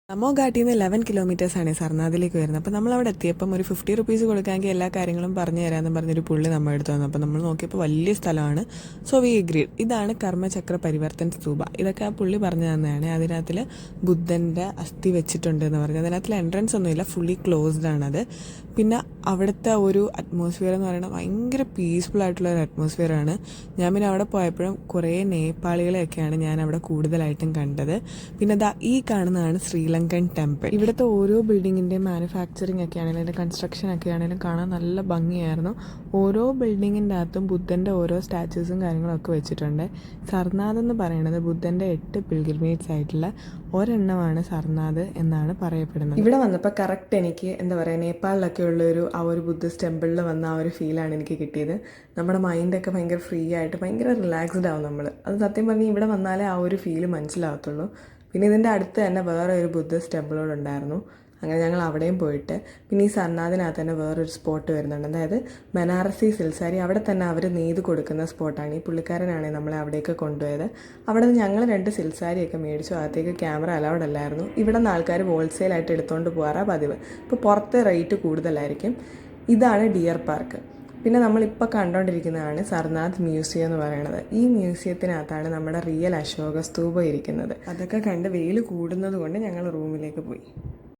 ദമോ ഘാട്ടിയിൽ നിന്ന് 11 കിലോമീറ്റേഴ്സാണ് സർനാഥിലേക്ക് വരുന്നത്. അപ്പോൾ നമ്മളവിടെ എത്തിയപ്പം ഒരു 50 റുപ്പീസ് കൊടുക്കാമെങ്കിൽ എല്ലാ കാര്യങ്ങളും പറഞ്ഞു തരാമെന്ന് പറഞ്ഞൊരു പുള്ളി നമ്മൾ എടുത്തു തന്നു. അപ്പോൾ നമ്മൾ നോക്കിയപ്പോൾ വലിയ സ്ഥലമാണ്. So we agreed. ഇതാണ് കർമ്മചക്ര പരിവർത്തൻ സ്തൂപ. ഇതൊക്കെ ആ പുള്ളി പറഞ്ഞു തന്നതാണ്. അതിനകത്തിൽ ബുദ്ധൻ്റെ അസ്ഥി വെച്ചിട്ടുണ്ട് എന്ന് പറഞ്ഞു. അതിനകത്തിൽ എൻട്രൻസ് ഒന്നുമില്ല, ഫുള്ളി ക്ലോസ്ഡ് ആണത്. പിന്നെ അവിടുത്തെ ഒരു അറ്റ്മോസ്ഫിയർ എന്ന് പറയുന്നത് ഭയങ്കര പീസ്ഫുൾ ആയിട്ടുള്ള ഒരു അറ്റ്മോസ്ഫിയറാണ്. ഞാൻ പിന്നെ അവിടെ പോയപ്പോഴും കുറേ നേപ്പാളികളെയൊക്കെയാണ് ഞാൻ അവിടെ കൂടുതലായിട്ടും കണ്ടത്. പിന്നെ ഈ കാണുന്നതാണ് ശ്രീലങ്കൻ ടെമ്പിൾ. ഇവിടുത്തെ ഓരോ ബിൽഡിങ്ങിൻ്റെയും മാനുഫാക്ചറിങ് ഒക്കെ ആണെങ്കിലും അതിൻ്റെ കൺസ്ട്രക്ഷൻ ഒക്കെ ആണെങ്കിലും കാണാൻ നല്ല ഭംഗിയായിരുന്നു. ഓരോ ബിൽഡിങ്ങിൻ്റെ അകത്തും ബുദ്ധൻ്റെ ഓരോ സ്റ്റാച്യൂസും കാര്യങ്ങളൊക്കെ വെച്ചിട്ടുണ്ട്. സർനാഥ് എന്ന് പറയുന്നത് ബുദ്ധൻ്റെ 8 പിൽഗ്രിമേജ് ആയിട്ടുള്ള ഒരെണ്ണമാണ് സർനാഥ് എന്നാണ് പറയപ്പെടുന്നത്. ഇവിടെ വന്നപ്പോൾ കറക്റ്റ് എനിക്ക് എന്താ പറയുക, നേപ്പാളിലൊക്കെ ഉള്ളൊരു ആ ഒരു ബുദ്ധിസ്റ്റ് ടെമ്പിളിൽ വന്ന ആ ഒരു ഫീലാണ് എനിക്ക് കിട്ടിയത്. നമ്മുടെ മൈൻഡൊക്കെ ഭയങ്കര ഫ്രീ ആയിട്ട് ഭയങ്കര റിലാക്സ്ഡ് ആവും നമ്മൾ. അത് സത്യം പറഞ്ഞാൽ ഇവിടെ വന്നാലേ ആ ഒരു ഫീല് മനസ്സിലാകത്തുള്ളൂ. പിന്നെ ഇതിൻ്റെ അടുത്ത് തന്നെ വേറെ ഒരു ബുദ്ധിസ്റ്റ് ടെമ്പിളോടുണ്ടായിരുന്നു. അങ്ങനെ ഞങ്ങൾ അവിടെയും പോയിട്ട് പിന്നെ ഈ സർനാഥിനകത്ത് തന്നെ വേറൊരു സ്പോട്ട് വരുന്നുണ്ട്. അതായത് ബനാറസി സിൽക്ക് സാരി അവിടെ തന്നെ അവർ നെയ്ത് കൊടുക്കുന്ന സ്പോട്ടാണ്. ഈ പുള്ളിക്കാരനാണ് നമ്മളെ അവിടേക്ക് കൊണ്ടുപോയത്. അവിടെ നിന്ന് ഞങ്ങൾ 2 സിൽക്ക് സാരിയൊക്കെ മേടിച്ചു. അകത്തേക്ക് ക്യാമറ അലൗഡ് അല്ലായിരുന്നു. ഇവിടെ നിന്ന് ആൾക്കാർ ഹോൾസെയിലായിട്ട് എടുത്തുകൊണ്ട് പോകാറാണ് പതിവ്. ഇപ്പോൾ പുറത്തെ റേറ്റ് കൂടുതലായിരിക്കും. ഇതാണ് ഡിയർ പാർക്ക്. പിന്നെ നമ്മളിപ്പോൾ കണ്ടുകൊണ്ടിരിക്കുന്നതാണ് സർനാഥ് മ്യൂസിയം എന്ന് പറയുന്നത്. ഈ മ്യൂസിയത്തിനകത്താണ് നമ്മുടെ റിയൽ അശോക സ്തൂപം ഇരിക്കുന്നത്. അതൊക്കെ കണ്ട് വെയിൽ കൂടുന്നത് കൊണ്ട് ഞങ്ങൾ റൂമിലേക്ക് പോയി.